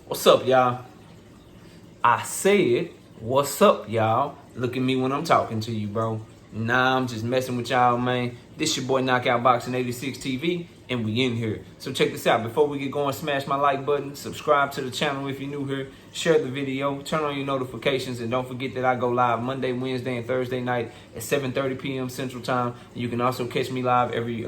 What's up, y'all? I said, what's up, y'all? Look at me when I'm talking to you, bro. Nah, I'm just messing with y'all, man. This your boy Knockout Boxing 86 TV, and we in here. So check this out. Before we get going, smash my like button, subscribe to the channel if you're new here, share the video, turn on your notifications, and don't forget that I go live Monday, Wednesday, and Thursday night at 7:30 p.m. Central Time. And you can also catch me live every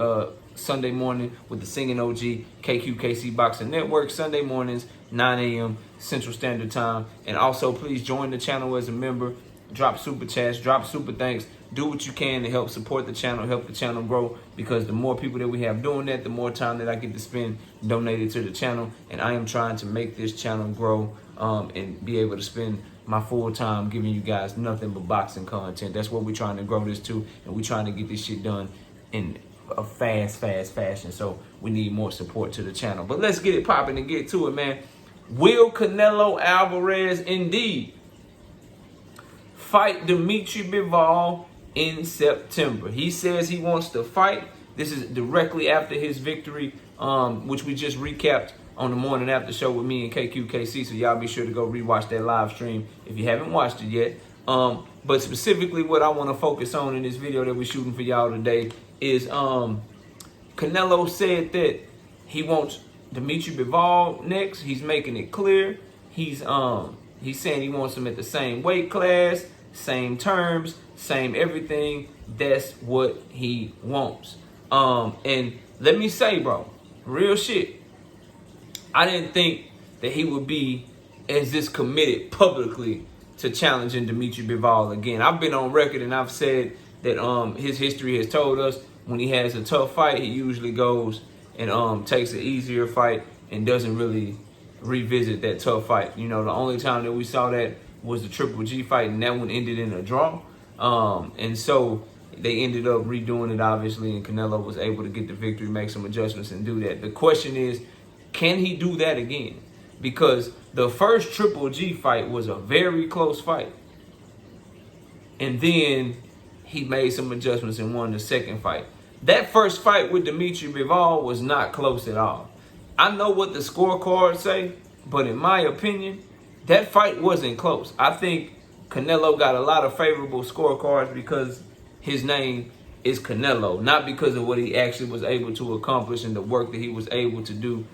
Sunday morning with the Singing OG KQKC Boxing Network, Sunday mornings, 9 a.m. Central Standard Time. And also, please join the channel as a member. Drop super chats, drop super thanks. Do what you can to help support the channel, help the channel grow, because the more people that we have doing that, the more time that I get to spend donated to the channel. And I am trying to make this channel grow and be able to spend my full time giving you guys nothing but boxing content. That's what we're trying to grow this to, and we're trying to get this shit done in a fast fashion. So we need more support to the channel. But let's get it popping and get to it, man. Will Canelo Alvarez indeed fight Dmitry Bivol in September? He says he wants to fight. This is directly after his victory, which we just recapped on the morning after show with me and KQKC. So y'all be sure to go rewatch that live stream if you haven't watched it yet. But specifically what I want to focus on in this video that we're shooting for y'all today is Canelo said that he wants Dmitry Bivol next. He's making it clear. He's saying he wants him at the same weight class, same terms, same everything. That's what he wants. And let me say, bro, real shit, I didn't think that he would be as this committed publicly to challenging Dmitry Bivol again. I've been on record and I've said that his history has told us when he has a tough fight, he usually goes and takes an easier fight and doesn't really revisit that tough fight. You know, the only time that we saw that was the Triple G fight, and that one ended in a draw. And so they ended up redoing it, obviously, and Canelo was able to get the victory, make some adjustments, and do that. The question is, can he do that again? Because the first Triple G fight was a very close fight. And then he made some adjustments and won the second fight. That first fight with Dmitry Bivol was not close at all. I know what the scorecards say, but in my opinion, that fight wasn't close. I think Canelo got a lot of favorable scorecards because his name is Canelo, not because of what he actually was able to accomplish and the work that he was able to do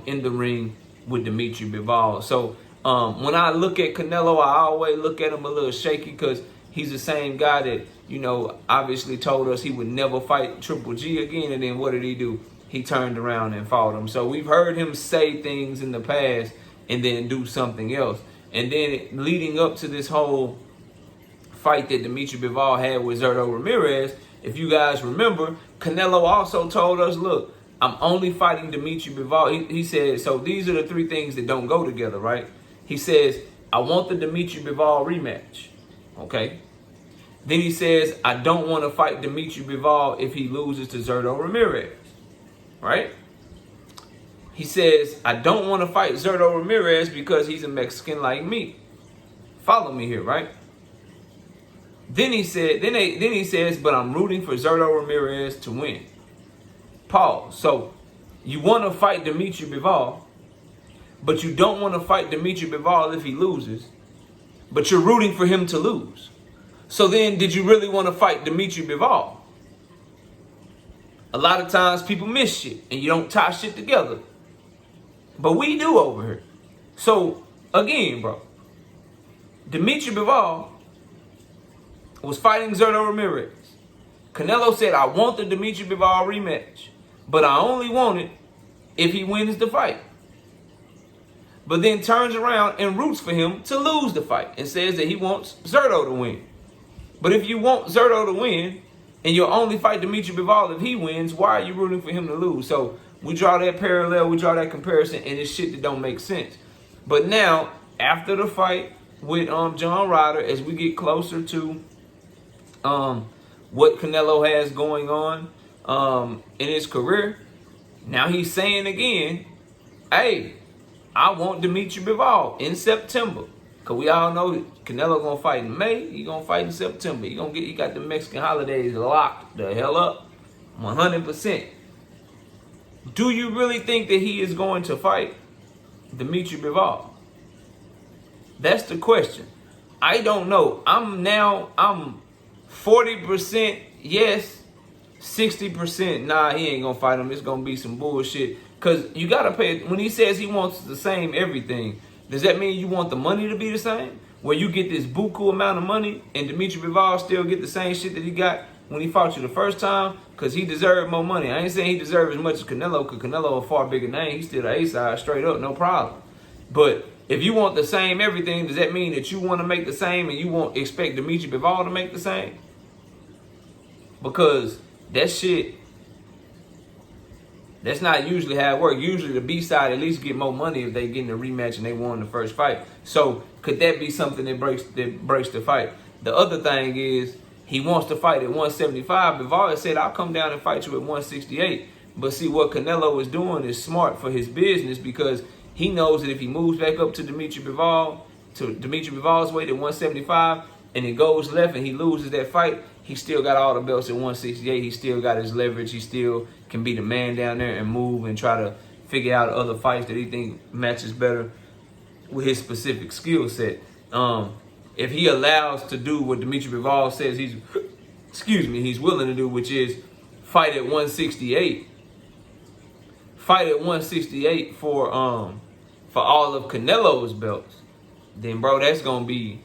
in the ring with Dmitry Bivol. So when I look at Canelo, I always look at him a little shaky because he's the same guy that, you know, obviously told us he would never fight Triple G again. And then what did he do? He turned around and fought him. So we've heard him say things in the past and then do something else. And then leading up to this whole fight that Dmitry Bivol had with Zurdo Ramirez, if you guys remember, Canelo also told us, look, I'm only fighting Dmitry Bivol. He said, so these are the three things that don't go together, right? He says, I want the Dmitry Bivol rematch, okay? Then he says, I don't want to fight Dmitry Bivol if he loses to Zurdo Ramirez, right? He says, I don't want to fight Zurdo Ramirez because he's a Mexican like me. Follow me here, right? Then he said, then he says, but I'm rooting for Zurdo Ramirez to win. Pause. So you want to fight Dmitry Bivol, but you don't want to fight Dmitry Bivol if he loses, but you're rooting for him to lose. So then, did you really want to fight Dmitry Bivol? A lot of times people miss shit and you don't tie shit together. But we do over here. So, again, bro, Dmitry Bivol was fighting Zurdo Ramirez. Canelo said, I want the Dmitry Bivol rematch, but I only want it if he wins the fight. But then turns around and roots for him to lose the fight and says that he wants Zurdo to win. But if you want Zurdo to win and you'll only fight Dmitry Bivol if he wins, why are you rooting for him to lose? So we draw that parallel, we draw that comparison, and it's shit that don't make sense. But now, after the fight with John Ryder, as we get closer to what Canelo has going on in his career, now he's saying again, hey, I want Dmitry Bivol in September. Because we all know Canelo going to fight in May, he going to fight in September. He got the Mexican holidays locked the hell up, 100%. Do you really think that he is going to fight Dmitry Bivol? That's the question. I don't know. I'm 40% yes, 60% nah, he ain't gonna fight him. It's gonna be some bullshit. Cause you gotta pay, when he says he wants the same everything, does that mean you want the money to be the same? Where you get this buku amount of money and Dmitry Bivol still get the same shit that he got when he fought you the first time? Cause he deserved more money. I ain't saying he deserved as much as Canelo, cause Canelo a far bigger name. He's still the A-side straight up, no problem. But if you want the same everything, does that mean that you want to make the same and you won't expect Dmitry Bivol to make the same? Because that shit, that's not usually how it works. Usually the B-side at least get more money if they get in a rematch and they won the first fight. So could that be something that breaks the fight? The other thing is he wants to fight at 175. Bivol has said, I'll come down and fight you at 168. But see, what Canelo is doing is smart for his business, because he knows that if he moves back up to Dmitry Bivol's weight at 175, and it goes left and he loses that fight, he still got all the belts at 168. He still got his leverage. He still can be the man down there and move and try to figure out other fights that he think matches better with his specific skill set. If he allows to do what Dmitry Bivol says he's willing to do, which is fight at 168. Fight at 168 for all of Canelo's belts, then bro, that's gonna be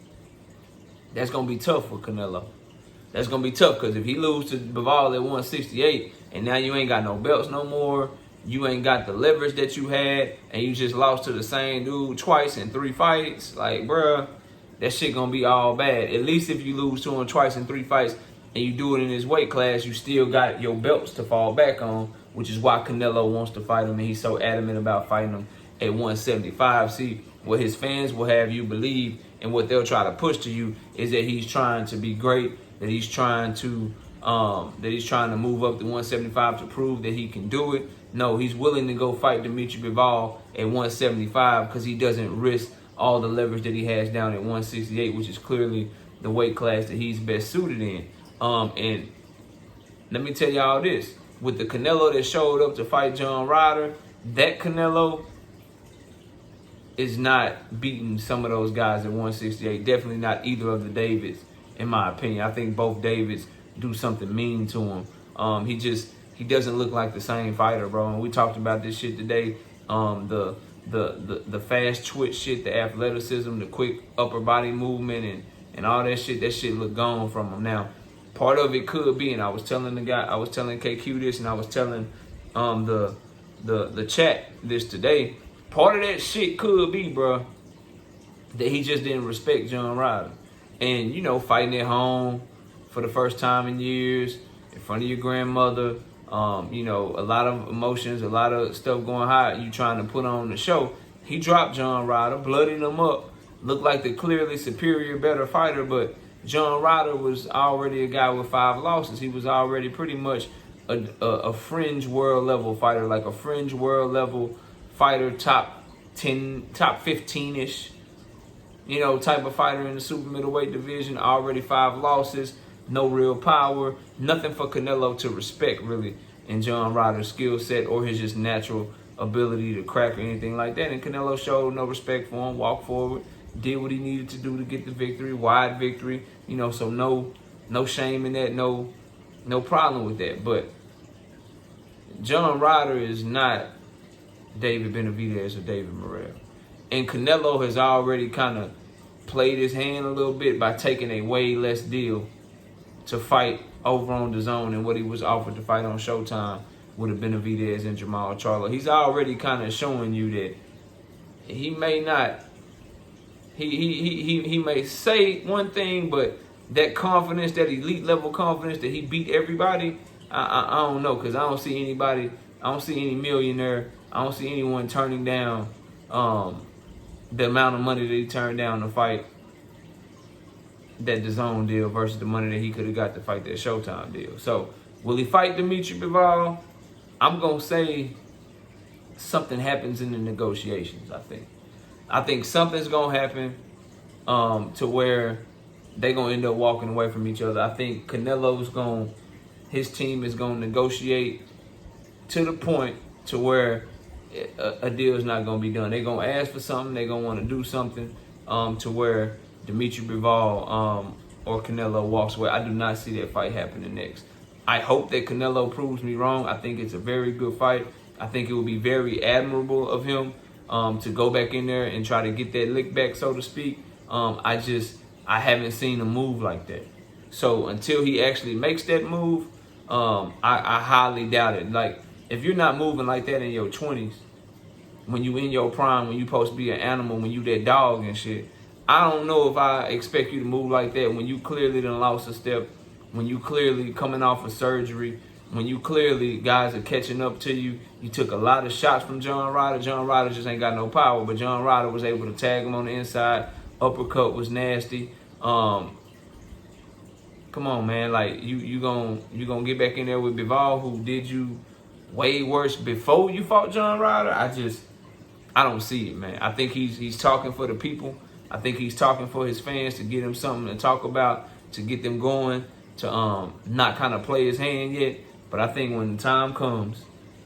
tough for Canelo. That's gonna be tough, because if he loses to Bivol at 168 and now you ain't got no belts no more, you ain't got the leverage that you had, and you just lost to the same dude twice in 3 fights, like bruh, that shit gonna be all bad. At least if you lose to him twice in 3 fights and you do it in his weight class, you still got your belts to fall back on, which is why Canelo wants to fight him, and he's so adamant about fighting him at 175. See, what his fans will have you believe and what they'll try to push to you is that he's trying to be great, that he's trying to move up to 175 to prove that he can do it. No, he's willing to go fight Dmitry Bivol at 175 because he doesn't risk all the leverage that he has down at 168, which is clearly the weight class that he's best suited in. And let me tell y'all this. With the Canelo that showed up to fight John Ryder, that Canelo is not beating some of those guys at 168. Definitely not either of the Davids, in my opinion. I think both Davids do something mean to him. He doesn't look like the same fighter, bro. And we talked about this shit today. The fast twitch shit, the athleticism, the quick upper body movement, and all that shit look gone from him now. Part of it could be, and I was telling KQ this, and I was telling the chat this today. Part of that shit could be, bro, that he just didn't respect John Ryder. And, you know, fighting at home for the first time in years, in front of your grandmother, you know, a lot of emotions, a lot of stuff going high, you trying to put on the show. He dropped John Ryder, bloodied him up, looked like the clearly superior, better fighter, but John Ryder was already a guy with 5 losses. He was already pretty much a fringe world level fighter, like a fringe world level fighter, top 10, top 15-ish, you know, type of fighter in the super middleweight division. Already 5 losses, no real power, nothing for Canelo to respect really in John Ryder's skill set or his just natural ability to crack or anything like that. And Canelo showed no respect for him, walked forward, did what he needed to do to get the victory, wide victory, you know, so no shame in that, no problem with that. But John Ryder is not David Benavidez or David Morrell. And Canelo has already kind of played his hand a little bit by taking a way less deal to fight over on DAZN and what he was offered to fight on Showtime with a Benavidez and Jamal Charlo. He's already kind of showing you that he may not, he may say one thing, but that confidence, that elite level confidence that he beat everybody, I don't know, because I don't see anybody, I don't see any millionaire, I don't see anyone turning down the amount of money that he turned down to fight that DAZN deal versus the money that he could have got to fight that Showtime deal. So, will he fight Dmitry Bivol? I'm going to say something happens in the negotiations, I think something's going to happen to where they're going to end up walking away from each other. I think his team is going to negotiate to the point to where a deal is not going to be done. They're going to ask for something. They're going to want to do something to where Dmitry Bivol or Canelo walks away. I do not see that fight happening next. I hope that Canelo proves me wrong. I think it's a very good fight. I think it would be very admirable of him to go back in there and try to get that lick back, so to speak. I haven't seen him move like that. So until he actually makes that move, I highly doubt it. Like, if you're not moving like that in your 20s, when you in your prime, when you supposed to be an animal, when you that dog and shit, I don't know if I expect you to move like that when you clearly done lost a step, when you clearly coming off of surgery, when you clearly guys are catching up to you. You took a lot of shots from John Ryder. John Ryder just ain't got no power, but John Ryder was able to tag him on the inside. Uppercut was nasty. Come on, man. Like, you gonna get back in there with Bivol, who did you way worse before you fought John Ryder? I don't see it, man. I think he's talking for the people. I think he's talking for his fans to get him something to talk about, to get them going, to not kind of play his hand yet. But I think when the time comes,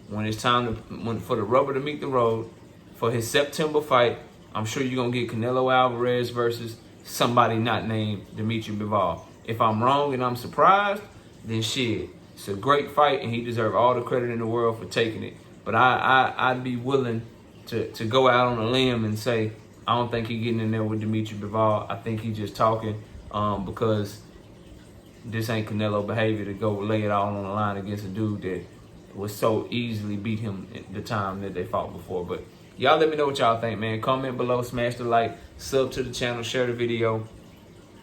when it's time for the rubber to meet the road, for his September fight, I'm sure you're going to get Canelo Alvarez versus somebody not named Dmitry Bivol. If I'm wrong and I'm surprised, then shit. It's a great fight, and he deserves all the credit in the world for taking it. But I'd be willing to go out on a limb and say, I don't think he's getting in there with Dmitry Bivol. I think he's just talking because this ain't Canelo behavior to go lay it all on the line against a dude that was so easily beat him at the time that they fought before. But y'all let me know what y'all think, man. Comment below, smash the like, sub to the channel, share the video,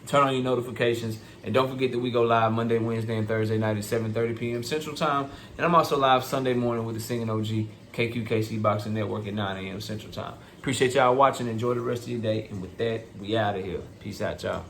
turn on your notifications, and don't forget that we go live Monday, Wednesday, and Thursday night at 7:30 p.m. Central Time. And I'm also live Sunday morning with the Singing OG, KQKC Boxing Network at 9 a.m. Central Time. Appreciate y'all watching. Enjoy the rest of your day. And with that, we out of here. Peace out, y'all.